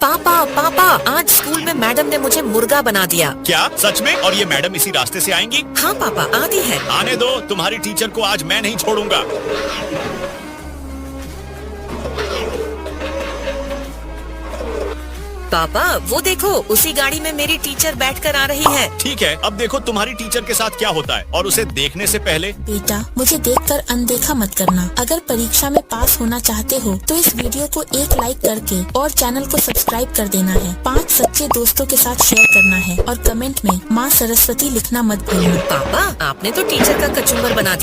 पापा पापा, आज स्कूल में मैडम ने मुझे मुर्गा बना दिया। क्या सच में? और ये मैडम इसी रास्ते से आएंगी? हाँ पापा, आती है। आने दो, तुम्हारी टीचर को आज मैं नहीं छोड़ूंगा। पापा वो देखो, उसी गाड़ी में मेरी टीचर बैठकर आ रही है। ठीक है, अब देखो तुम्हारी टीचर के साथ क्या होता है, और उसे देखने से पहले। बेटा, मुझे देखकर अनदेखा मत करना। अगर परीक्षा में पास होना चाहते हो तो इस वीडियो को एक लाइक करके और चैनल को सब्सक्राइब कर देना है। 5 सच्चे दोस्तों के साथ शेयर करना है और कमेंट में माँ सरस्वती लिखना मत भूलना। पापा, आपने तो टीचर का कचुम्बर बना दिया।